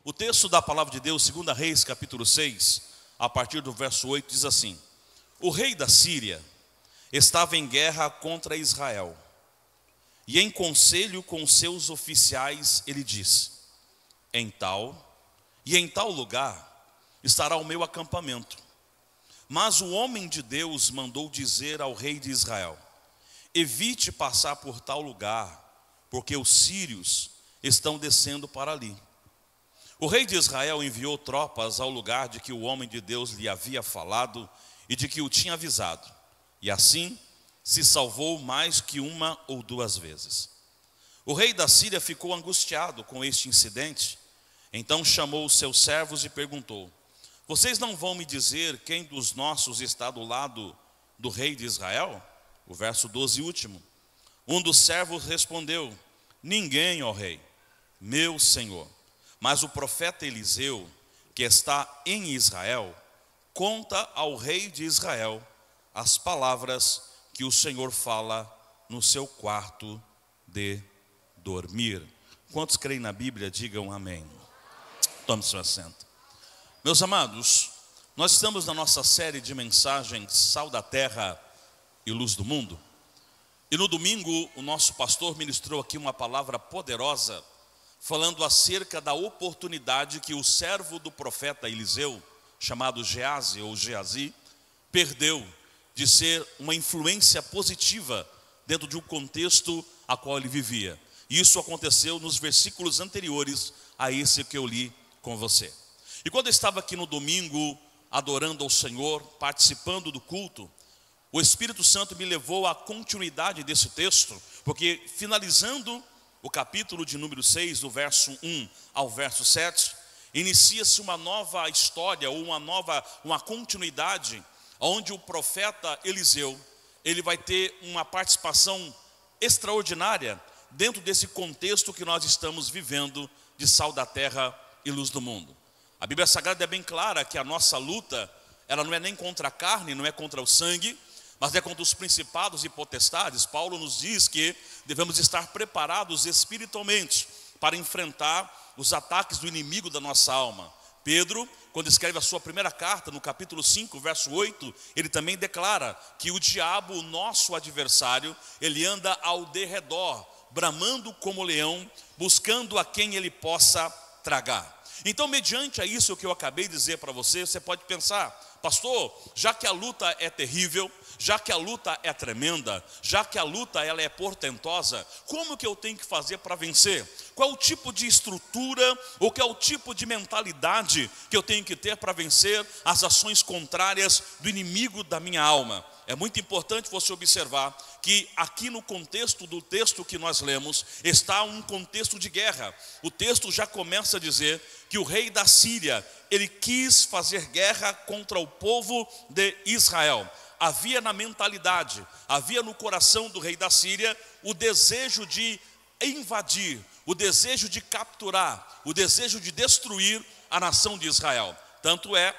O texto da palavra de Deus, 2 Reis, capítulo 6, a partir do verso 8, diz assim: O rei da Síria estava em guerra contra Israel, e em conselho com seus oficiais ele disse: em tal lugar estará o meu acampamento. Mas o homem de Deus mandou dizer ao rei de Israel: evite passar por tal lugar, porque os sírios estão descendo para ali. O rei de Israel enviou tropas ao lugar de que o homem de Deus lhe havia falado e de que o tinha avisado, e assim se salvou mais que uma ou duas vezes. O rei da Síria ficou angustiado com este incidente, então chamou os seus servos e perguntou: vocês não vão me dizer quem dos nossos está do lado do rei de Israel? O verso 12 último. Um dos servos respondeu: ninguém, ó rei, meu senhor. Mas o profeta Eliseu, que está em Israel, conta ao rei de Israel as palavras que o Senhor fala no seu quarto de dormir. Quantos creem na Bíblia, digam amém. Tome seu assento. Meus amados, nós estamos na nossa série de mensagens Sal da Terra e Luz do Mundo. E no domingo o nosso pastor ministrou aqui uma palavra poderosa, falando acerca da oportunidade que o servo do profeta Eliseu, chamado Geazi ou Geazi, perdeu de ser uma influência positiva dentro de um contexto a qual ele vivia. E isso aconteceu nos versículos anteriores a esse que eu li com você. E quando eu estava aqui no domingo, adorando ao Senhor, participando do culto, o Espírito Santo me levou à continuidade desse texto, porque finalizando o capítulo de número 6, do verso 1 ao verso 7, inicia-se uma nova história, ou uma continuidade, onde o profeta Eliseu, ele vai ter uma participação extraordinária dentro desse contexto que nós estamos vivendo de sal da terra e luz do mundo. A Bíblia Sagrada é bem clara que a nossa luta, ela não é nem contra a carne, não é contra o sangue, mas é contra os principados e potestades. Paulo nos diz que devemos estar preparados espiritualmente para enfrentar os ataques do inimigo da nossa alma. Pedro, quando escreve a sua primeira carta, no capítulo 5, verso 8, ele também declara que o diabo, o nosso adversário, ele anda ao derredor, bramando como leão, buscando a quem ele possa tragar. Então, mediante a isso que eu acabei de dizer para você, você pode pensar: pastor, já que a luta é terrível, já que a luta é tremenda, já que a luta ela é portentosa, como que eu tenho que fazer para vencer? Qual é o tipo de estrutura, ou qual é o tipo de mentalidade que eu tenho que ter para vencer as ações contrárias do inimigo da minha alma? É muito importante você observar que aqui no contexto do texto que nós lemos, está um contexto de guerra. O texto já começa a dizer que o rei da Síria, ele quis fazer guerra contra o povo de Israel. Havia na mentalidade, havia no coração do rei da Síria o desejo de invadir, o desejo de capturar, o desejo de destruir a nação de Israel. Tanto é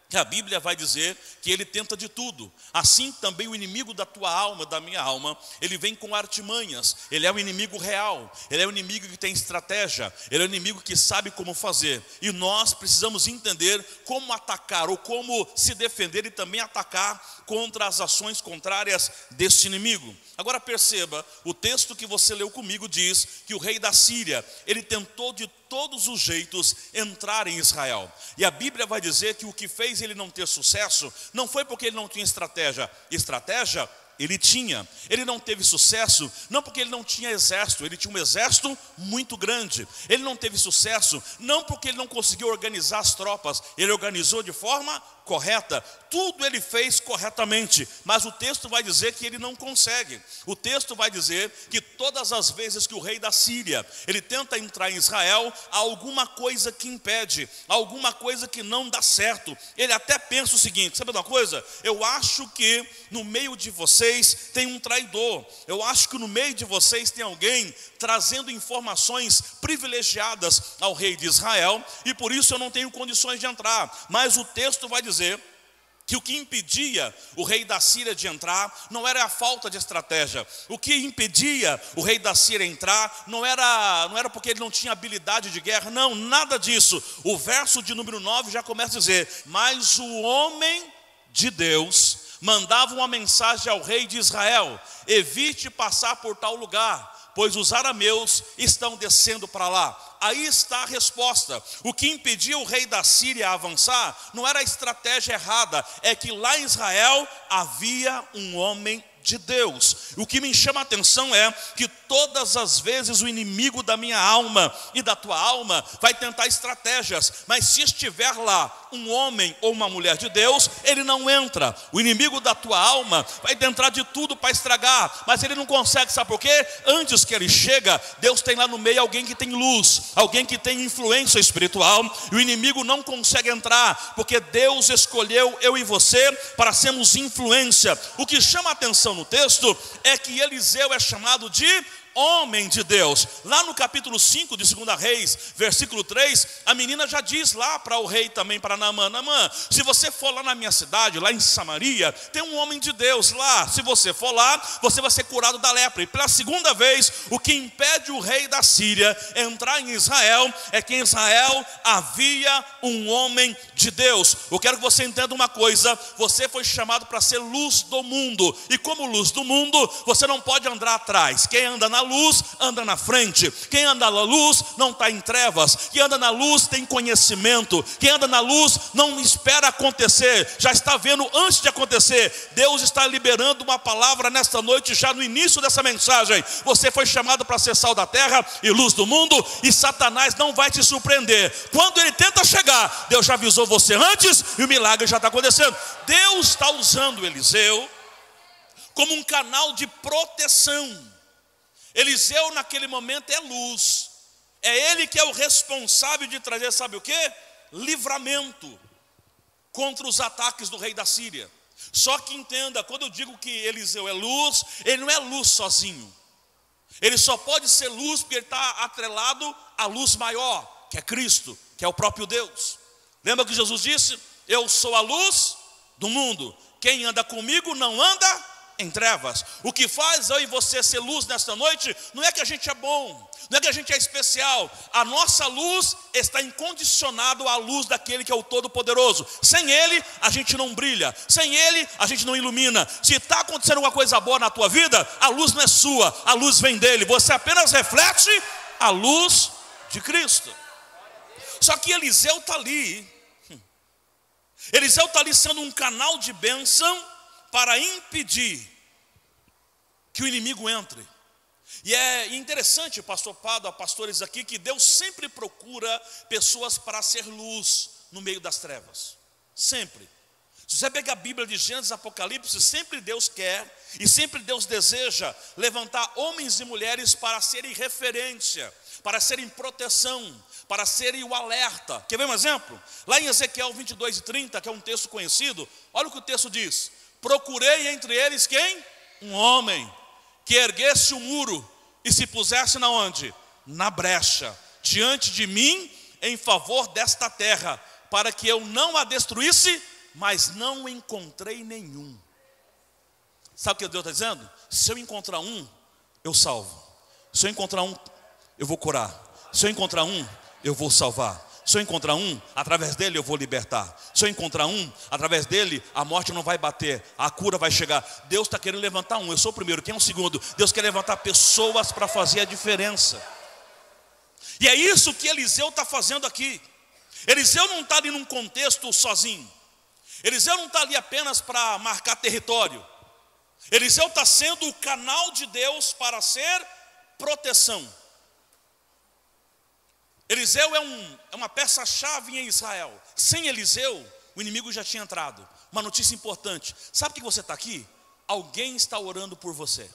que a Bíblia vai dizer que ele tenta de tudo. Assim também o inimigo da tua alma, da minha alma, ele vem com artimanhas. Ele é um inimigo real, ele é um inimigo que tem estratégia, ele é um inimigo que sabe como fazer. E nós precisamos entender como atacar, ou como se defender e também atacar contra as ações contrárias deste inimigo. Agora perceba, o texto que você leu comigo diz que o rei da Síria, ele tentou de todos os jeitos entrar em Israel. E a Bíblia vai dizer que o que fez ele não ter sucesso não foi porque ele não tinha estratégia. Estratégia ele tinha. Ele não teve sucesso não porque ele não tinha exército, ele tinha um exército muito grande. Ele não teve sucesso não porque ele não conseguiu organizar as tropas, ele organizou de forma correta, tudo ele fez corretamente, mas o texto vai dizer que ele não consegue. O texto vai dizer que todas as vezes que o rei da Síria, ele tenta entrar em Israel, há alguma coisa que impede, alguma coisa que não dá certo. Ele até pensa o seguinte: sabe uma coisa? Eu acho que no meio de vocês tem um traidor, eu acho que no meio de vocês tem alguém trazendo informações privilegiadas ao rei de Israel, e por isso eu não tenho condições de entrar. Mas o texto vai dizer que o que impedia o rei da Síria de entrar não era a falta de estratégia. O que impedia o rei da Síria entrar não era porque ele não tinha habilidade de guerra, não, nada disso. O verso de número 9 já começa a dizer: mas o homem de Deus mandava uma mensagem ao rei de Israel: evite passar por tal lugar, pois os arameus estão descendo para lá. Aí está a resposta. O que impedia o rei da Síria a avançar não era a estratégia errada, é que lá em Israel havia um homem de Deus. O que me chama a atenção é que todas as vezes o inimigo da minha alma e da tua alma vai tentar estratégias, mas se estiver lá um homem ou uma mulher de Deus, ele não entra. O inimigo da tua alma vai tentar de tudo para estragar, mas ele não consegue, sabe por quê? Antes que ele chega, Deus tem lá no meio alguém que tem luz, alguém que tem influência espiritual, e o inimigo não consegue entrar, porque Deus escolheu eu e você para sermos influência. O que chama a atenção no texto é que Eliseu é chamado de homem de Deus. Lá no capítulo 5 de 2 Reis, versículo 3, a menina já diz lá para o rei também, para Naamã: Naamã, se você for lá na minha cidade, lá em Samaria, tem um homem de Deus lá. Se você for lá, você vai ser curado da lepra. E pela segunda vez, o que impede o rei da Síria entrar em Israel é que em Israel havia um homem de Deus. Eu quero que você entenda uma coisa: você foi chamado para ser luz do mundo, e como luz do mundo, você não pode andar atrás. Quem anda na luz, anda na frente. Quem anda na luz não está em trevas. Quem anda na luz tem conhecimento. Quem anda na luz não espera acontecer, já está vendo antes de acontecer. Deus está liberando uma palavra nesta noite, já no início dessa mensagem. Você foi chamado para ser sal da terra e luz do mundo, e Satanás não vai te surpreender. Quando ele tenta chegar, Deus já avisou você antes, e o milagre já está acontecendo. Deus está usando Eliseu como um canal de proteção. Eliseu naquele momento é luz, é ele que é o responsável de trazer, sabe o que? Livramento contra os ataques do rei da Síria. Só que entenda, quando eu digo que Eliseu é luz, ele não é luz sozinho. Ele só pode ser luz porque ele está atrelado à luz maior, que é Cristo, que é o próprio Deus. Lembra que Jesus disse: eu sou a luz do mundo, quem anda comigo não anda em trevas. O que faz eu e você ser luz nesta noite não é que a gente é bom, não é que a gente é especial. A nossa luz está incondicionada à luz daquele que é o Todo-Poderoso. Sem Ele a gente não brilha, sem Ele a gente não ilumina. Se está acontecendo alguma coisa boa na tua vida, a luz não é sua, a luz vem dele. Você apenas reflete a luz de Cristo. Só que Eliseu está ali. Eliseu está ali sendo um canal de bênção para impedir que o inimigo entre. E é interessante, pastor Pado, pastores aqui, que Deus sempre procura pessoas para ser luz no meio das trevas. Sempre. Se você pegar a Bíblia de Gênesis e Apocalipse, sempre Deus quer e sempre Deus deseja levantar homens e mulheres para serem referência, para serem proteção, para serem o alerta. Quer ver um exemplo? Lá em Ezequiel 22:30, que é um texto conhecido, olha o que o texto diz: procurei entre eles quem? Um homem que erguesse o muro e se pusesse na onde? Na brecha, diante de mim, em favor desta terra, para que eu não a destruísse, mas não encontrei nenhum. Sabe o que Deus está dizendo? Se eu encontrar um, eu salvo. Se eu encontrar um, eu vou curar. Se eu encontrar um, eu vou salvar. Se eu encontrar um, através dele eu vou libertar. Se eu encontrar um, através dele a morte não vai bater, a cura vai chegar. Deus está querendo levantar um, eu sou o primeiro, quem é o segundo? Deus quer levantar pessoas para fazer a diferença. E é isso que Eliseu está fazendo aqui. Eliseu não está ali num contexto sozinho. Eliseu não está ali apenas para marcar território. Eliseu está sendo o canal de Deus para ser proteção. Eliseu é uma peça-chave em Israel. Sem Eliseu, o inimigo já tinha entrado. Uma notícia importante: sabe que você está aqui? Alguém está orando por você.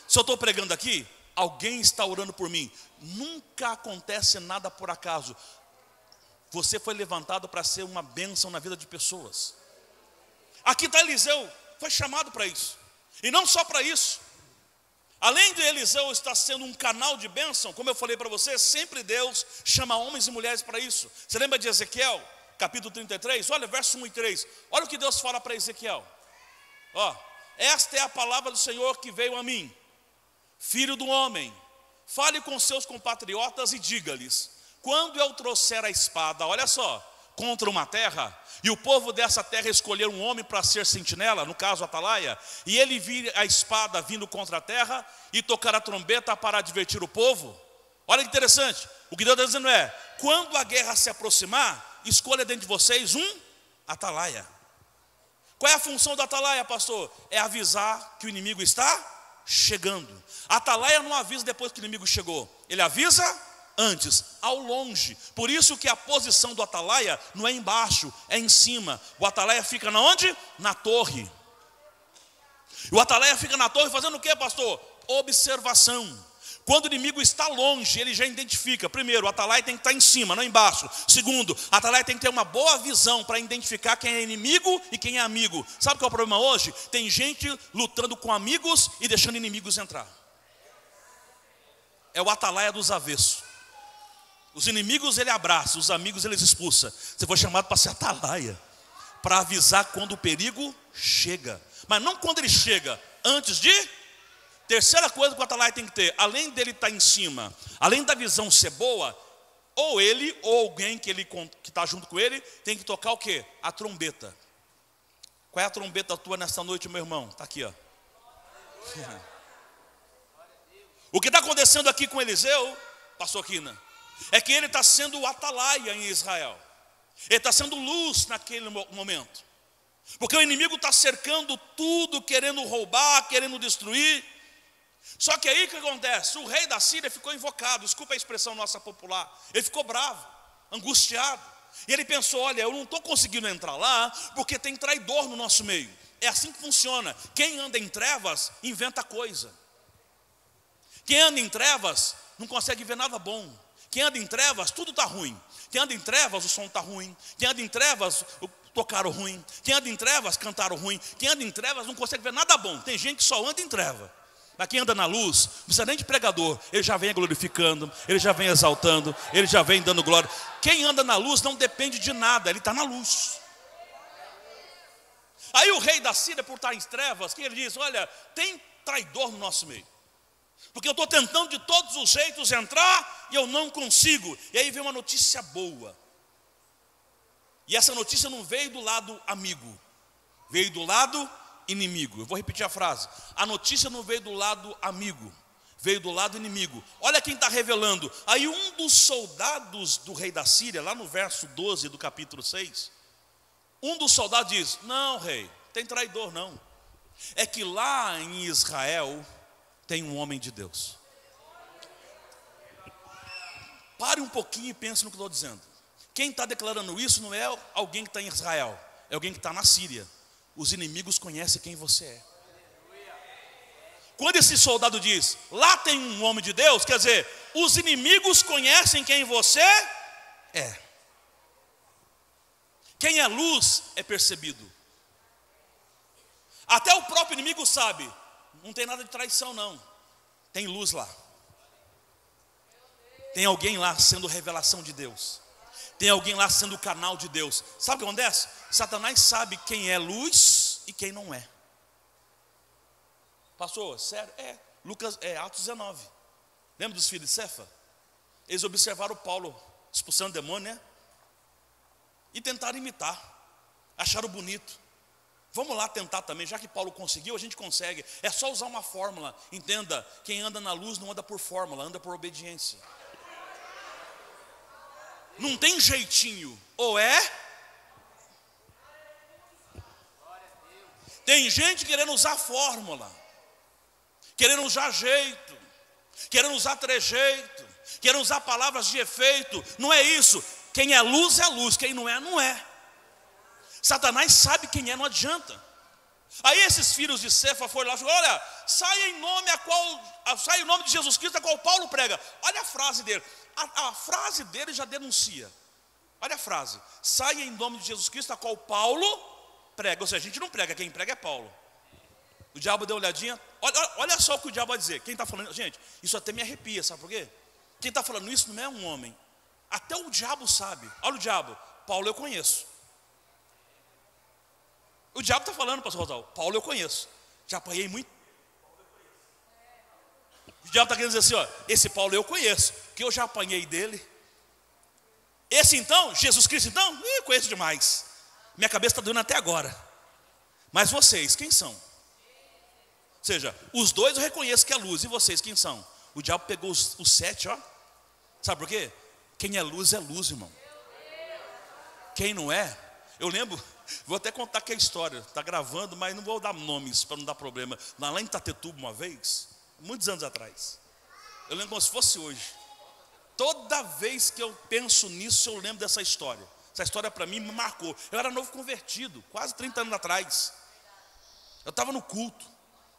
Se eu estou pregando aqui, alguém está orando por mim. Nunca acontece nada por acaso. Você foi levantado para ser uma bênção na vida de pessoas. Aqui está Eliseu, foi chamado para isso. E não só para isso. Além de Eliseu estar sendo um canal de bênção, como eu falei para você, sempre Deus chama homens e mulheres para isso. Você lembra de Ezequiel? capítulo 33, olha, verso 1 e 3. Olha o que Deus fala para Ezequiel. Ó, esta é a palavra do Senhor que veio a mim. Filho do homem, fale com seus compatriotas e diga-lhes: quando eu trouxer a espada, olha só, contra uma terra, e o povo dessa terra escolher um homem para ser sentinela, no caso atalaia, e ele vir a espada vindo contra a terra, e tocar a trombeta para advertir o povo. Olha que interessante, o que Deus está dizendo é: quando a guerra se aproximar, escolha dentro de vocês um atalaia. Qual é a função do atalaia, pastor? É avisar que o inimigo está chegando. Atalaia não avisa depois que o inimigo chegou, ele avisa antes, ao longe. Por isso que a posição do atalaia não é embaixo, é em cima. O atalaia fica na onde? Na torre. O atalaia fica na torre fazendo o que, pastor? Observação. Quando o inimigo está longe, ele já identifica. Primeiro, o atalaia tem que estar em cima, não embaixo. Segundo, o atalaia tem que ter uma boa visão para identificar quem é inimigo e quem é amigo. Sabe qual é o problema hoje? Tem gente lutando com amigos e deixando inimigos entrar. É o atalaia dos avessos. Os inimigos ele abraça, os amigos ele expulsa. Você foi chamado para ser atalaia, para avisar quando o perigo chega. Mas não quando ele chega, antes de... Terceira coisa que o atalaia tem que ter, além dele estar em cima, além da visão ser boa, ou ele, ou alguém que está junto com ele, tem que tocar o quê? A trombeta. Qual é a trombeta tua nessa noite, meu irmão? Está aqui, ó. O que está acontecendo aqui com Eliseu, pastor Quina, é que ele está sendo o atalaia em Israel. Ele está sendo luz naquele momento. Porque o inimigo está cercando tudo, querendo roubar, querendo destruir. Só que aí o que acontece? O rei da Síria ficou invocado, desculpa a expressão nossa popular. Ele ficou bravo, angustiado. E ele pensou: olha, eu não estou conseguindo entrar lá porque tem traidor no nosso meio. É assim que funciona. Quem anda em trevas inventa coisa. Quem anda em trevas não consegue ver nada bom. Quem anda em trevas, tudo está ruim. Quem anda em trevas, o som está ruim. Quem anda em trevas, tocaram ruim. Quem anda em trevas, cantaram ruim. Quem anda em trevas não consegue ver nada bom. Tem gente que só anda em treva. Mas quem anda na luz, não precisa nem de pregador. Ele já vem glorificando, ele já vem exaltando, ele já vem dando glória. Quem anda na luz não depende de nada, ele está na luz. Aí o rei da Síria, por estar em trevas, que ele diz: olha, tem traidor no nosso meio. Porque eu estou tentando de todos os jeitos entrar e eu não consigo. E aí vem uma notícia boa. E essa notícia não veio do lado amigo, veio do lado inimigo. Eu vou repetir a frase: a notícia não veio do lado amigo, veio do lado inimigo. Olha quem está revelando. Aí um dos soldados do rei da Síria, lá no verso 12 do capítulo 6, um dos soldados diz: não, rei, tem traidor não. É que lá em Israel tem um homem de Deus. Pare um pouquinho e pense no que estou dizendo. Quem está declarando isso não é alguém que está em Israel, é alguém que está na Síria. Os inimigos conhecem quem você é. Quando esse soldado diz: lá tem um homem de Deus, quer dizer, os inimigos conhecem quem você é. Quem é luz é percebido. Até o próprio inimigo sabe: não tem nada de traição não, tem luz lá. Tem alguém lá sendo revelação de Deus. Tem alguém lá sendo o canal de Deus. Sabe o que acontece? Satanás sabe quem é luz e quem não é. Pastor, sério? Atos 19. Lembra dos filhos de Cefa? Eles observaram Paulo expulsando demônio, né? E tentaram imitar. Acharam bonito. Vamos lá tentar também, já que Paulo conseguiu, a gente consegue. É só usar uma fórmula. Entenda, quem anda na luz não anda por fórmula, anda por obediência. Não tem jeitinho, ou é? Tem gente querendo usar fórmula, querendo usar jeito, querendo usar trejeito, querendo usar palavras de efeito. Não é isso. Quem é luz, quem não é, não é. Satanás sabe quem é, não adianta. Aí esses filhos de Cefa foram lá e falaram: olha, sai em nome de Jesus Cristo, a qual Paulo prega. Olha a frase dele. A frase dele já denuncia. Olha a frase: sai em nome de Jesus Cristo, a qual Paulo prega. Ou seja, a gente não prega, quem prega é Paulo. O diabo deu uma olhadinha. Olha só o que o diabo vai dizer. Quem está falando, gente, isso até me arrepia, sabe por quê? Quem está falando isso não é um homem. Até o diabo sabe. Olha o diabo: Paulo eu conheço. O diabo está falando, pastor Rosaldo, Paulo eu conheço. Já apanhei muito. O diabo está querendo dizer assim, ó, esse Paulo eu conheço, que eu já apanhei dele. Esse então, Jesus Cristo então, eu conheço demais. Minha cabeça está doendo até agora. Mas vocês, quem são? Ou seja, os dois eu reconheço que é luz, e vocês quem são? O diabo pegou os 7, ó. Sabe por quê? Quem é luz, irmão. Quem não é, eu lembro, vou até contar aqui a história, está gravando, mas não vou dar nomes para não dar problema. Lá em Itatetuba uma vez, muitos anos atrás, eu lembro como se fosse hoje. Toda vez que eu penso nisso, eu lembro dessa história. Essa história para mim me marcou. Eu era novo convertido, quase 30 anos atrás. Eu estava no culto,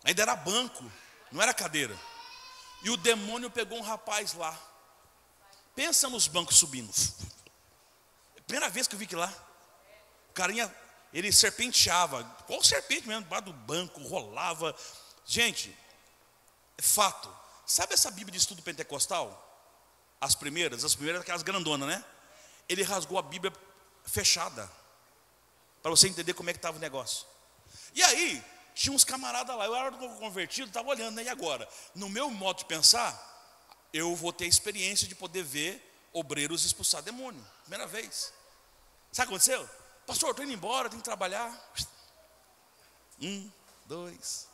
ainda era banco, não era cadeira. E o demônio pegou um rapaz lá. Pensa nos bancos subindo. Primeira vez que eu vi que lá, o carinha, ele serpenteava, igual serpente mesmo, debaixo do banco, rolava. Gente, é fato. Sabe essa Bíblia de estudo pentecostal? As primeiras aquelas grandonas, né? Ele rasgou a Bíblia fechada, para você entender como é que estava o negócio. E aí, tinha uns camaradas lá, eu era convertido, estava olhando, né? E agora? No meu modo de pensar, eu vou ter a experiência de poder ver obreiros expulsar demônio, primeira vez. Sabe o que aconteceu? Pastor, estou indo embora, tenho que trabalhar. 1, 2.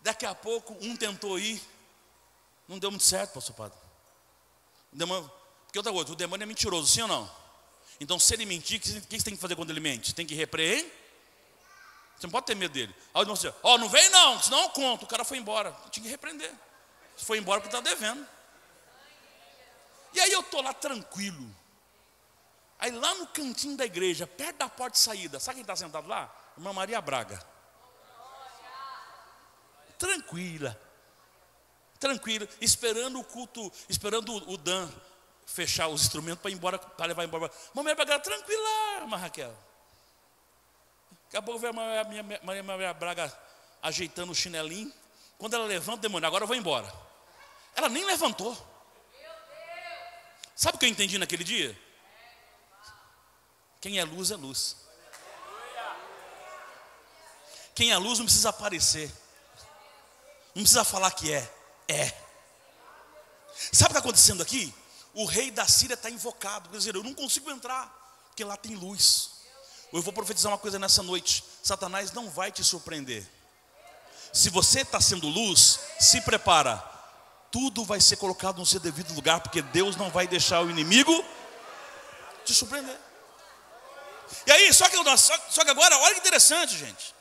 Daqui a pouco, um tentou ir, não deu muito certo, pastor padre. Porque outra coisa, o demônio é mentiroso, sim ou não? Então, se ele mentir, o que você tem que fazer quando ele mente? Tem que repreender. Você não pode ter medo dele. Aí o irmão disse, não vem não, senão eu conto. O cara foi embora, tinha que repreender. Foi embora porque está devendo. E aí eu estou lá tranquilo. Aí lá no cantinho da igreja, perto da porta de saída, sabe quem está sentado lá? Irmã Maria Braga. Tranquila, esperando o culto, esperando o Dan fechar os instrumentos para ir embora, para levar embora. Mamãe Braga, tranquila, irmã Raquel. Daqui a pouco veio a minha Maria Braga ajeitando o chinelinho. Quando ela levanta, demônio, agora eu vou embora. Ela nem levantou. Sabe o que eu entendi naquele dia? Quem é luz é luz. Quem é luz não precisa aparecer. Não precisa falar que é. Sabe o que está acontecendo aqui? O rei da Síria está invocado. Quer dizer, eu não consigo entrar, porque lá tem luz. Eu vou profetizar uma coisa nessa noite. Satanás não vai te surpreender. Se você está sendo luz, se prepara. Tudo vai ser colocado no seu devido lugar, porque Deus não vai deixar o inimigo te surpreender. E aí, só que agora, olha que interessante, gente.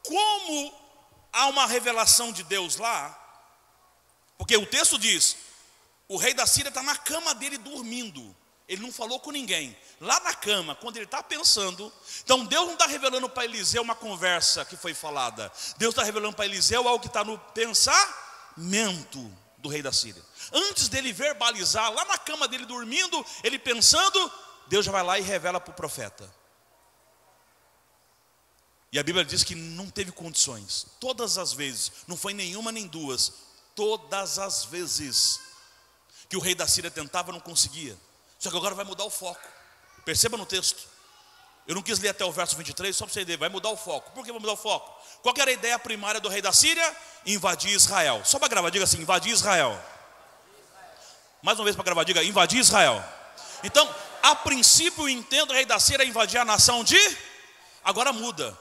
Como há uma revelação de Deus lá, porque o texto diz, o rei da Síria está na cama dele dormindo, ele não falou com ninguém, lá na cama, quando ele está pensando, então Deus não está revelando para Eliseu uma conversa que foi falada, Deus está revelando para Eliseu algo que está no pensamento do rei da Síria. Antes dele verbalizar, lá na cama dele dormindo, ele pensando, Deus já vai lá e revela para o profeta. E a Bíblia diz que não teve condições. Todas as vezes, não foi nenhuma nem duas, todas as vezes que o rei da Síria tentava, não conseguia. Só que agora vai mudar o foco. Perceba no texto. Eu não quis ler até o verso 23, só para você entender, vai mudar o foco. Por que vai mudar o foco? Qual era a ideia primária do rei da Síria? Invadir Israel. Só para gravar, diga assim, invadir Israel. Mais uma vez para gravar, diga, invadir Israel. Então, a princípio o intento do rei da Síria é invadir a nação de... Agora muda.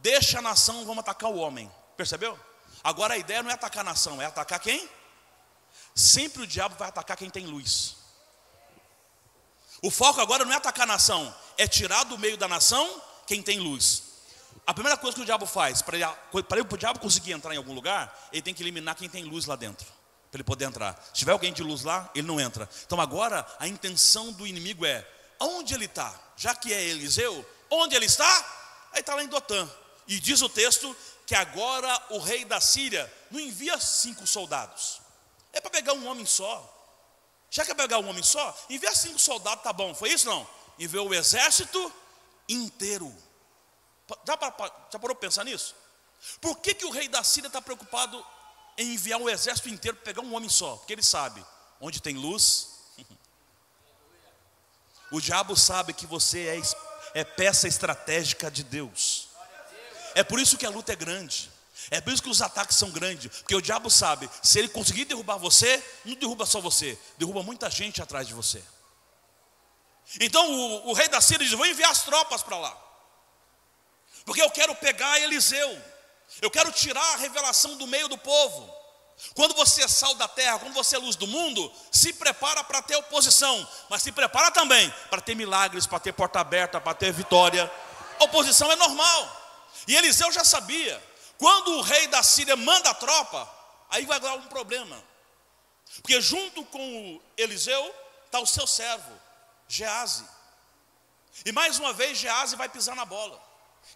Deixa a nação, vamos atacar o homem. Percebeu? Agora a ideia não é atacar a nação, é atacar quem? Sempre o diabo vai atacar quem tem luz. O foco agora não é atacar a nação, é tirar do meio da nação quem tem luz. A primeira coisa que o diabo faz, para o diabo conseguir entrar em algum lugar, ele tem que eliminar quem tem luz lá dentro, para ele poder entrar. Se tiver alguém de luz lá, ele não entra. Então agora a intenção do inimigo é, onde ele está? Já que é Eliseu, onde ele está? Aí está lá em Dotã. E diz o texto que agora o rei da Síria não envia 5 soldados. É para pegar um homem só. Já que é pegar um homem só, envia 5 soldados, tá bom. Foi isso não? Enviou o exército inteiro. Já parou para pensar nisso? Por que o rei da Síria está preocupado em enviar o exército inteiro para pegar um homem só? Porque ele sabe, onde tem luz, O diabo sabe que você é peça estratégica de Deus. É por isso que a luta é grande. É por isso que os ataques são grandes. Porque o diabo sabe, se ele conseguir derrubar você, não derruba só você, derruba muita gente atrás de você. Então o rei da Síria diz: vou enviar as tropas para lá, porque eu quero pegar Eliseu. Eu quero tirar a revelação do meio do povo. Quando você é sal da terra, quando você é luz do mundo, se prepara para ter oposição, mas se prepara também para ter milagres, para ter porta aberta, para ter vitória. Oposição é normal. E Eliseu já sabia. Quando o rei da Síria manda a tropa, aí vai dar um problema. Porque junto com o Eliseu está o seu servo, Geazi. E mais uma vez Geazi vai pisar na bola.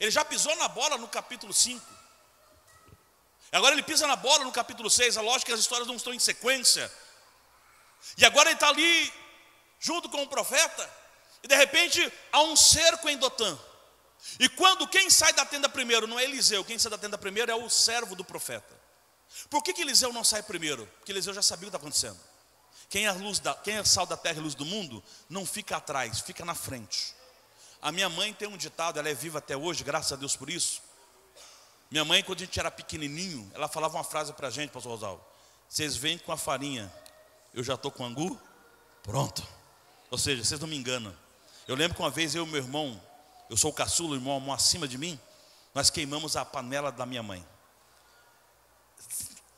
Ele já pisou na bola no capítulo 5. Agora ele pisa na bola no capítulo 6. É lógico que as histórias não estão em sequência. E agora ele está ali junto com o profeta. E de repente há um cerco em Dotã. E quando quem sai da tenda primeiro não é Eliseu, quem sai da tenda primeiro é o servo do profeta. Por que Eliseu não sai primeiro? Porque Eliseu já sabia o que está acontecendo. Quem é sal da terra e luz do mundo, não fica atrás, fica na frente. A minha mãe tem um ditado, ela é viva até hoje, graças a Deus por isso. Minha mãe, quando a gente era pequenininho, ela falava uma frase para a gente, pastor Rosalvo: vocês vêm com a farinha, eu já estou com o angu pronto. Ou seja, vocês não me enganam. Eu lembro que uma vez eu e meu irmão, eu sou o caçula, o irmão acima de mim, nós queimamos a panela da minha mãe.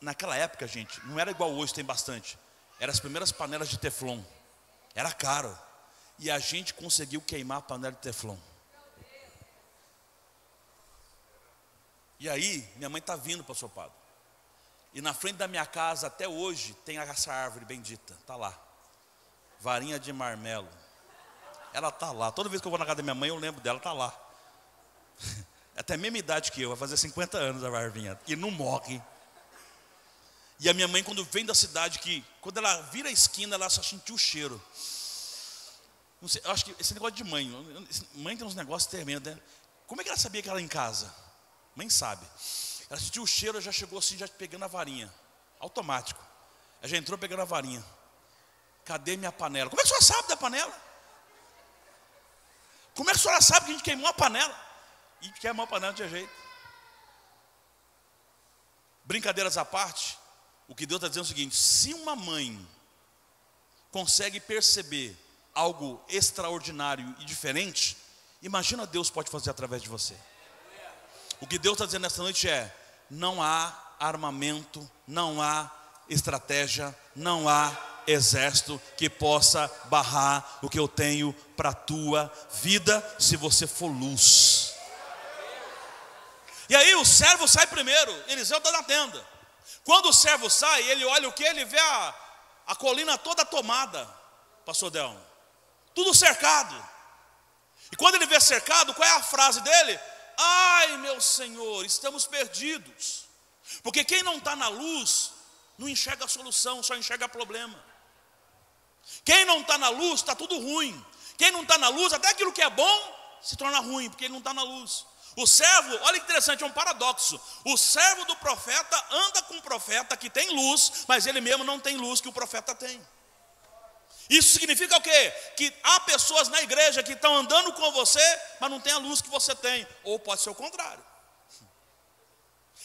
Naquela época, gente, não era igual hoje, tem bastante. Eram as primeiras panelas de teflon. Era caro. E a gente conseguiu queimar a panela de teflon. E aí, minha mãe está vindo, pastor Padre. E na frente da minha casa, até hoje, tem essa árvore bendita. Está lá. Varinha de marmelo. Ela está lá. Toda vez que eu vou na casa da minha mãe, eu lembro dela, está lá. É até a mesma idade que eu, vai fazer 50 anos a varvinha. E não morre. E a minha mãe, quando vem da cidade, quando ela vira a esquina, ela só sentiu o cheiro. Não sei, eu acho que esse negócio de mãe tem uns negócios tremendos, né? Como é que ela sabia que ela era em casa? Mãe sabe. Ela sentiu o cheiro, já chegou assim, já pegando a varinha. Automático. Ela já entrou pegando a varinha. Cadê minha panela? Como é que a senhora sabe da panela? Como é que a senhora sabe que a gente queimou a panela? E queimou a panela não tinha jeito. Brincadeiras à parte, o que Deus está dizendo é o seguinte: se uma mãe consegue perceber algo extraordinário e diferente, imagina Deus pode fazer através de você. O que Deus está dizendo nessa noite é: não há armamento, não há estratégia, não há exército que possa barrar o que eu tenho para a tua vida, se você for luz. E aí o servo sai primeiro, Eliseu está na tenda. Quando o servo sai, ele olha o que? Ele vê a colina toda tomada, pastor Delmo, tudo cercado. E quando ele vê cercado, qual é a frase dele? Ai, meu Senhor, estamos perdidos. Porque quem não está na luz não enxerga a solução, só enxerga problema. Quem não está na luz, está tudo ruim. Quem não está na luz, até aquilo que é bom se torna ruim, porque ele não está na luz. O servo, olha que interessante, é um paradoxo. O servo do profeta anda com o profeta que tem luz, mas ele mesmo não tem luz que o profeta tem. Isso significa o quê? Que há pessoas na igreja que estão andando com você, mas não tem a luz que você tem. Ou pode ser o contrário.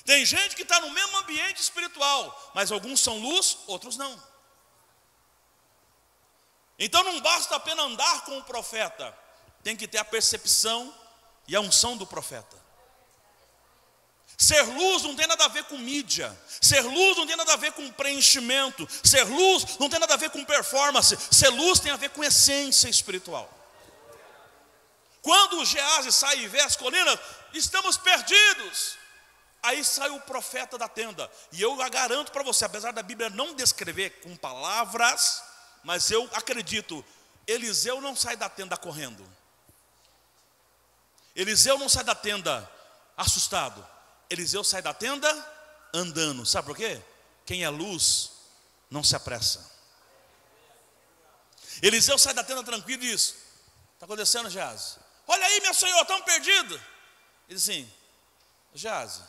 Tem gente que está no mesmo ambiente espiritual, mas alguns são luz, outros não. Então não basta apenas andar com o profeta, tem que ter a percepção e a unção do profeta. Ser luz não tem nada a ver com mídia. Ser luz não tem nada a ver com preenchimento. Ser luz não tem nada a ver com performance. Ser luz tem a ver com essência espiritual. Quando o Geazi sai e vê as colinas, estamos perdidos. Aí sai o profeta da tenda. E eu garanto para você, apesar da Bíblia não descrever com palavras, mas eu acredito, Eliseu não sai da tenda correndo. Eliseu não sai da tenda assustado. Eliseu sai da tenda andando. Sabe por quê? Quem é luz não se apressa. Eliseu sai da tenda tranquilo e diz: está acontecendo, Geazi? Olha aí, meu senhor, estamos perdidos. Ele diz assim: Geazi,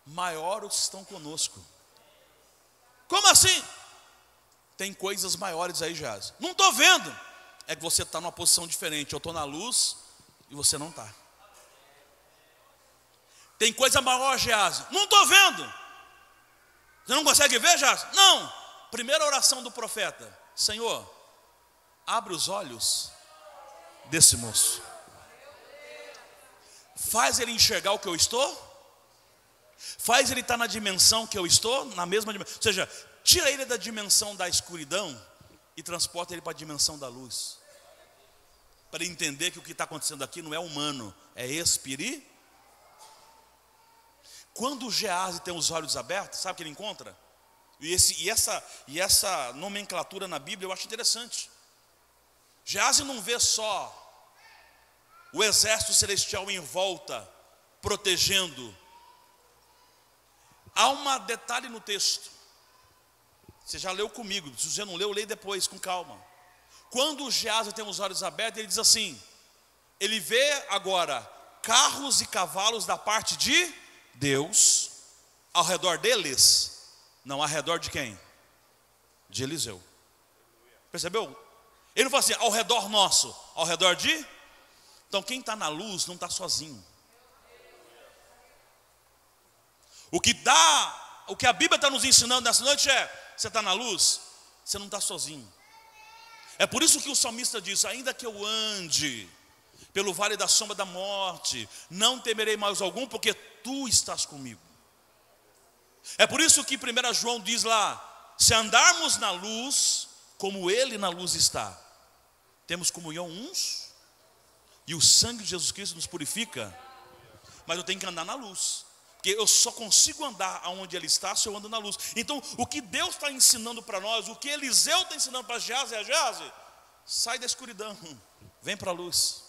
maiores estão conosco. Como assim? Tem coisas maiores aí, Geazi. Não estou vendo. é que você está numa posição diferente. Eu estou na luz e você não está. Tem coisa maior, Geazi? Não estou vendo. Você não consegue ver, Geazi? Não. Primeira oração do profeta: Senhor, abre os olhos desse moço. Faz ele enxergar o que eu estou. Faz ele estar na dimensão que eu estou, na mesma dimensão. Ou seja, tira ele da dimensão da escuridão e transporta ele para a dimensão da luz. Para ele entender que o que está acontecendo aqui não é humano, é espiritual. Quando o Geazi tem os olhos abertos, sabe o que ele encontra? E essa nomenclatura na Bíblia eu acho interessante. Geazi não vê só o exército celestial em volta, protegendo. Há um detalhe no texto. Você já leu comigo, se você não leu, leia depois, com calma. Quando o Geazi tem os olhos abertos, ele diz assim: ele vê agora carros e cavalos da parte de Deus, ao redor deles. Não, ao redor de quem? De Eliseu. Percebeu? Ele não fala assim, ao redor nosso, ao redor de... Então quem está na luz não está sozinho. O que a Bíblia está nos ensinando nessa noite é: você está na luz, você não está sozinho. É por isso que o salmista diz: ainda que eu ande pelo vale da sombra da morte, não temerei mais algum, porque tu estás comigo. É por isso que 1 João diz lá: se andarmos na luz, como ele na luz está, temos comunhão uns, e o sangue de Jesus Cristo nos purifica. Mas eu tenho que andar na luz, porque eu só consigo andar aonde ele está se eu ando na luz. Então o que Deus está ensinando para nós, o que Eliseu está ensinando para Geazi é: Geazi, sai da escuridão, vem para a luz.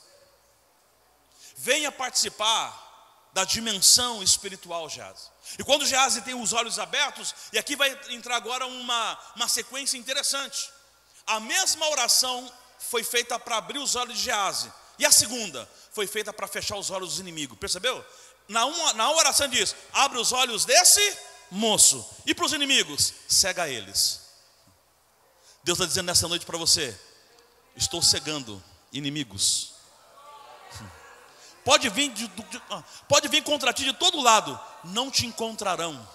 Venha participar da dimensão espiritual, Geazi. E quando Geazi tem os olhos abertos, e aqui vai entrar agora uma sequência interessante. A mesma oração foi feita para abrir os olhos de Geazi, e a segunda foi feita para fechar os olhos dos inimigos. Percebeu? Na oração diz: abre os olhos desse moço, e para os inimigos, cega eles. Deus está dizendo nessa noite para você: estou cegando inimigos. Pode vir contra ti de todo lado, não te encontrarão,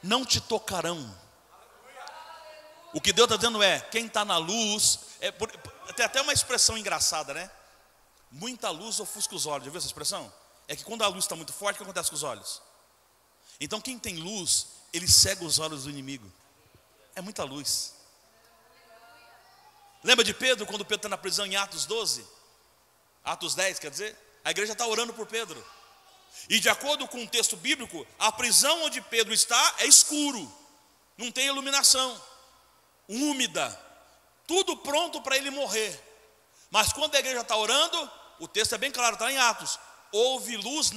não te tocarão. O que Deus está dizendo é: quem está na luz, tem até uma expressão engraçada, né? Muita luz ofusca os olhos. Já viu essa expressão? É que quando a luz está muito forte, o que acontece com os olhos? Então quem tem luz, ele cega os olhos do inimigo. É muita luz. Lembra de Pedro, quando Pedro está na prisão em Atos 12? Atos 10, quer dizer? A igreja está orando por Pedro. E de acordo com o texto bíblico, a prisão onde Pedro está é escuro, não tem iluminação, úmida, tudo pronto para ele morrer. Mas quando a igreja está orando, o texto é bem claro, está em Atos: houve luz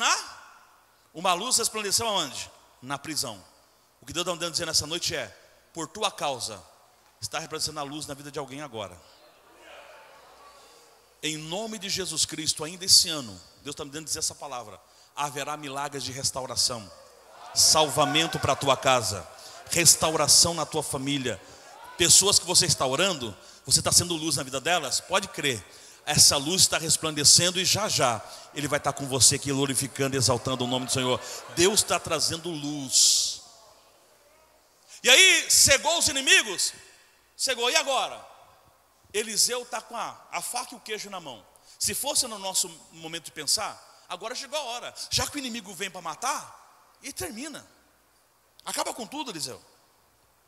uma luz resplandeceu aonde? Na prisão. O que Deus está dizendo nessa noite é: por tua causa está resplandecendo a luz na vida de alguém agora. Em nome de Jesus Cristo, ainda esse ano, Deus está me dando dizer essa palavra: haverá milagres de restauração, salvamento para a tua casa, restauração na tua família. Pessoas que você está orando, você está sendo luz na vida delas, pode crer, essa luz está resplandecendo, e já já Ele vai estar com você aqui, glorificando, exaltando o nome do Senhor. Deus está trazendo luz. E aí, cegou os inimigos? Cegou, e agora? Eliseu está com a faca e o queijo na mão. Se fosse no nosso momento de pensar, agora chegou a hora. Já que o inimigo vem para matar, e termina. Acaba com tudo, Eliseu.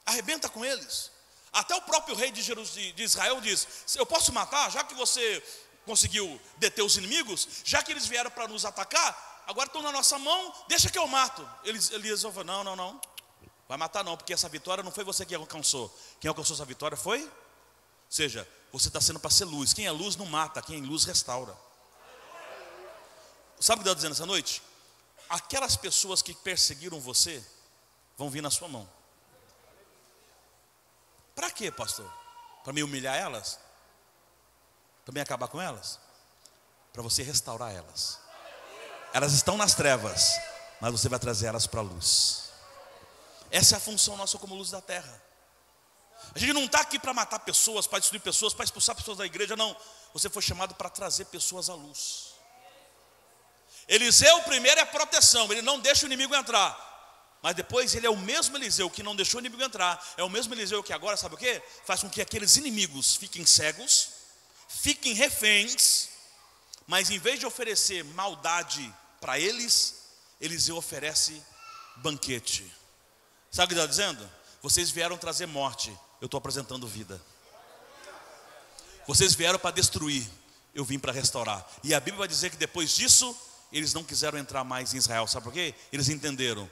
Arrebenta com eles. Até o próprio rei de Israel diz: eu posso matar, já que você conseguiu deter os inimigos, já que eles vieram para nos atacar, agora estão na nossa mão, deixa que eu mato. Eliseu falou: não, vai matar não, porque essa vitória não foi você que alcançou. Quem alcançou essa vitória foi... Ou seja, você está sendo para ser luz. Quem é luz não mata, quem é luz restaura. Sabe o que Deus está dizendo essa noite? Aquelas pessoas que perseguiram você vão vir na sua mão. Para quê, pastor? Para me humilhar elas? Para me acabar com elas? Para você restaurar elas. Elas estão nas trevas, mas você vai trazer elas para a luz. Essa é a função nossa como luz da terra. A gente não está aqui para matar pessoas, para destruir pessoas, para expulsar pessoas da igreja, não. Você foi chamado para trazer pessoas à luz. Eliseu primeiro é proteção, ele não deixa o inimigo entrar. Mas depois ele é o mesmo Eliseu que não deixou o inimigo entrar. É o mesmo Eliseu que agora, sabe o quê? Faz com que aqueles inimigos fiquem cegos, fiquem reféns. Mas em vez de oferecer maldade para eles, Eliseu oferece banquete. Sabe o que ele está dizendo? Vocês vieram trazer morte, eu estou apresentando vida. Vocês vieram para destruir, eu vim para restaurar. E a Bíblia vai dizer que depois disso, eles não quiseram entrar mais em Israel. Sabe por quê? Eles entenderam,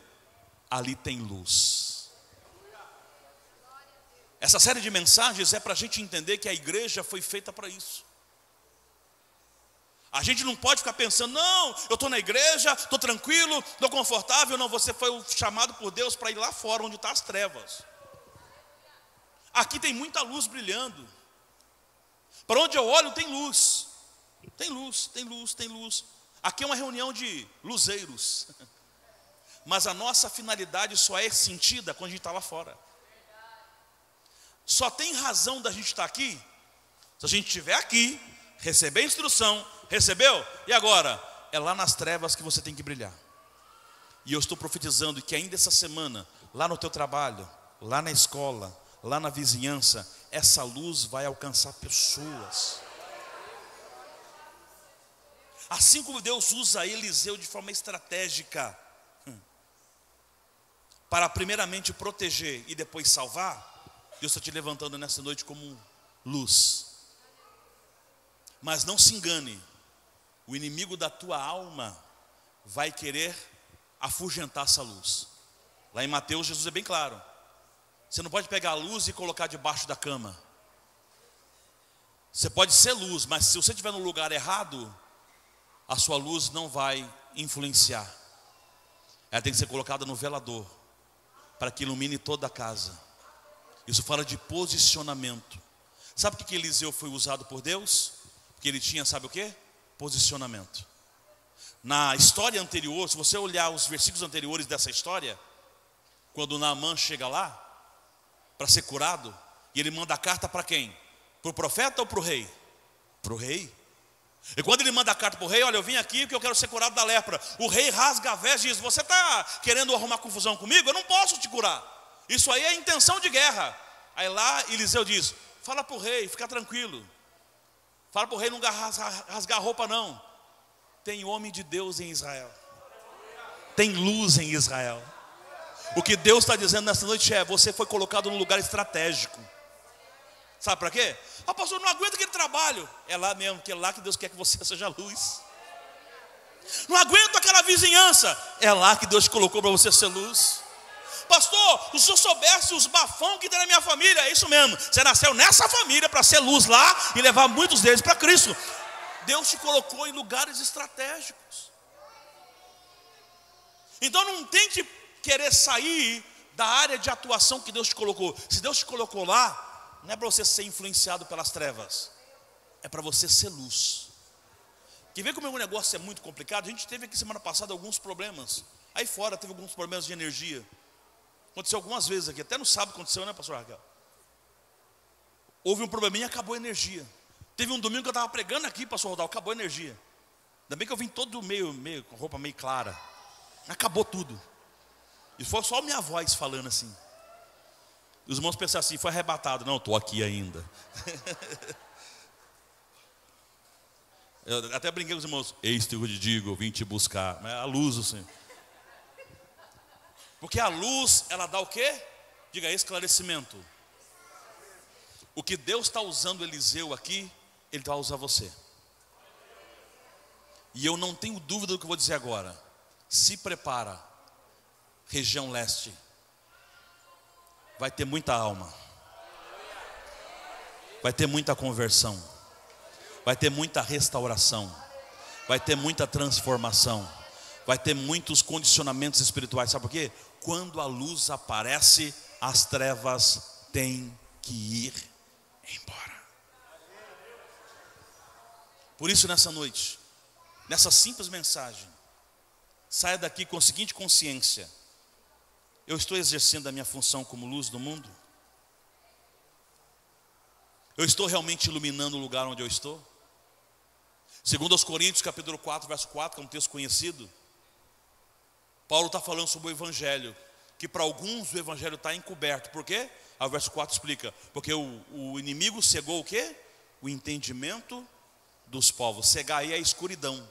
ali tem luz. Essa série de mensagens é para a gente entender que a igreja foi feita para isso. A gente não pode ficar pensando, não, eu estou na igreja, estou tranquilo, estou confortável. Não, você foi chamado por Deus para ir lá fora, onde estão as trevas. Aqui tem muita luz brilhando. Para onde eu olho tem luz. Tem luz, tem luz, tem luz. Aqui é uma reunião de luzeiros. Mas a nossa finalidade só é sentida quando a gente está lá fora. Só tem razão da gente estar aqui se a gente estiver aqui, receber instrução. Recebeu? E agora? É lá nas trevas que você tem que brilhar. E eu estou profetizando que ainda essa semana, lá no teu trabalho, lá na escola, lá na vizinhança, essa luz vai alcançar pessoas. Assim como Deus usa Eliseu de forma estratégica para primeiramente proteger e depois salvar, Deus está te levantando nessa noite como luz. Mas não se engane, o inimigo da tua alma vai querer afugentar essa luz. Lá em Mateus, Jesus é bem claro. Você não pode pegar a luz e colocar debaixo da cama. Você pode ser luz, mas se você estiver no lugar errado, a sua luz não vai influenciar. Ela tem que ser colocada no velador, para que ilumine toda a casa. Isso fala de posicionamento. Sabe por que Eliseu foi usado por Deus? Porque ele tinha, sabe o quê? Posicionamento. Na história anterior, se você olhar os versículos anteriores dessa história, quando Naamã chega lá para ser curado, e ele manda a carta para quem? Para o profeta ou para o rei? Para o rei. E quando ele manda a carta para o rei, olha, eu vim aqui porque eu quero ser curado da lepra. O rei rasga a veste e diz, você está querendo arrumar confusão comigo? Eu não posso te curar. Isso aí é intenção de guerra. Aí lá Eliseu diz, fala para o rei, fica tranquilo. Fala para o rei não rasgar a roupa não. Tem homem de Deus em Israel. Tem luz em Israel. O que Deus está dizendo nessa noite é, você foi colocado num lugar estratégico. Sabe para quê? Ah, pastor, não aguento aquele trabalho. É lá mesmo, que é lá que Deus quer que você seja luz. Não aguento aquela vizinhança. É lá que Deus te colocou para você ser luz. Pastor, se eu soubesse os bafão que tem na minha família, é isso mesmo. Você nasceu nessa família para ser luz lá e levar muitos deles para Cristo. Deus te colocou em lugares estratégicos. Então não tente querer sair da área de atuação que Deus te colocou. Se Deus te colocou lá, não é para você ser influenciado pelas trevas, é para você ser luz. Quer ver como o negócio é muito complicado? A gente teve aqui semana passada alguns problemas. Aí fora teve alguns problemas de energia. Aconteceu algumas vezes aqui, até no sábado aconteceu, né, pastor Raquel? Houve um probleminha e acabou a energia. Teve um domingo que eu estava pregando aqui, pastor Rodal, acabou a energia. Ainda bem que eu vim todo meio com roupa meio clara. Acabou tudo. E foi só a minha voz falando assim. Os irmãos pensaram assim, foi arrebatado. Não, estou aqui ainda. Eu até brinquei com os irmãos. Eis que eu te digo, eu vim te buscar. Mas a luz, assim. Porque a luz, ela dá o quê? Diga, esclarecimento. O que Deus está usando Eliseu aqui, Ele vai usar você. E eu não tenho dúvida do que eu vou dizer agora. Se prepara, região leste. Vai ter muita alma. Vai ter muita conversão. Vai ter muita restauração. Vai ter muita transformação. Vai ter muitos condicionamentos espirituais. Sabe por quê? Quando a luz aparece, as trevas têm que ir embora. Por isso nessa noite, nessa simples mensagem, saia daqui com a seguinte consciência: eu estou exercendo a minha função como luz do mundo? Eu estou realmente iluminando o lugar onde eu estou? Segundo aos Coríntios, capítulo 4, verso 4, que é um texto conhecido, Paulo está falando sobre o Evangelho, que para alguns o Evangelho está encoberto. Por quê? Aí o verso 4 explica, porque o inimigo cegou o quê? O entendimento dos povos. Cegar aí é a escuridão.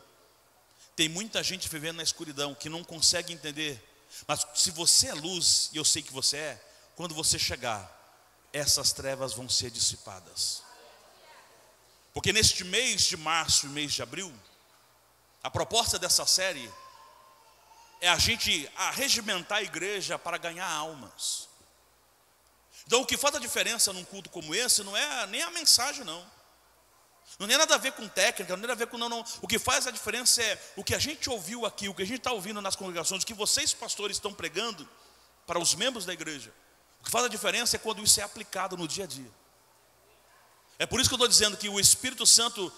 Tem muita gente vivendo na escuridão, que não consegue entender. Mas se você é luz, e eu sei que você é, quando você chegar, essas trevas vão ser dissipadas. Porque neste mês de março e mês de abril, a proposta dessa série é a gente arregimentar a igreja para ganhar almas. Então o que faz a diferença num culto como esse não é nem a mensagem, não. Não tem nada a ver com técnica, não tem nada a ver com não. O que faz a diferença é o que a gente ouviu aqui, o que a gente está ouvindo nas congregações, o que vocês pastores estão pregando para os membros da igreja. O que faz a diferença é quando isso é aplicado no dia a dia. É por isso que eu estou dizendo que o Espírito Santo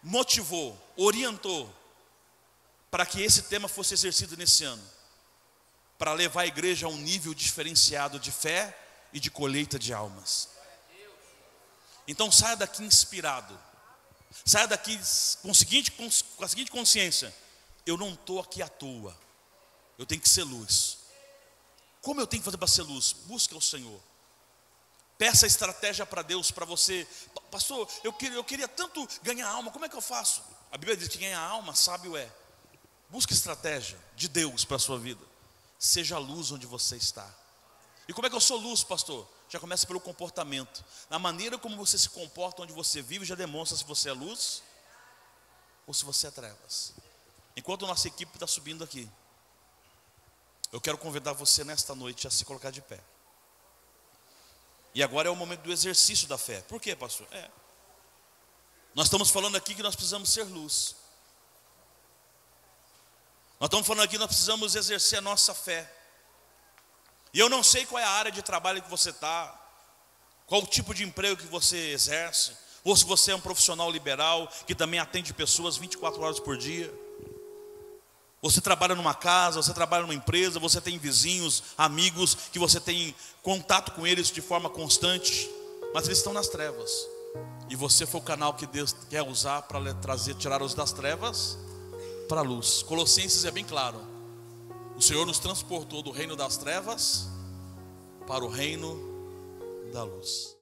motivou, orientou, para que esse tema fosse exercido nesse ano, para levar a igreja a um nível diferenciado de fé e de colheita de almas. Então saia daqui inspirado, saia daqui com a seguinte consciência: eu não estou aqui à toa, eu tenho que ser luz. Como eu tenho que fazer para ser luz? Busque ao Senhor. Peça estratégia para Deus, para você. Pastor, eu queria tanto ganhar alma, como é que eu faço? A Bíblia diz que ganhar alma, sábio é. Busque estratégia de Deus para a sua vida. Seja a luz onde você está. E como é que eu sou luz, pastor? Já começa pelo comportamento. Na maneira como você se comporta, onde você vive, já demonstra se você é luz ou se você é trevas. Enquanto a nossa equipe está subindo aqui, eu quero convidar você nesta noite a se colocar de pé. E agora é o momento do exercício da fé. Por quê, pastor? Nós estamos falando aqui que nós precisamos ser luz. Nós estamos falando aqui que nós precisamos exercer a nossa fé. E eu não sei qual é a área de trabalho que você está, qual o tipo de emprego que você exerce, ou se você é um profissional liberal que também atende pessoas 24 horas por dia. Você trabalha numa casa, você trabalha numa empresa, você tem vizinhos, amigos, que você tem contato com eles de forma constante, mas eles estão nas trevas. E você foi o canal que Deus quer usar para tirá-los das trevas para a luz. Colossenses é bem claro. O Senhor nos transportou do reino das trevas para o reino da luz.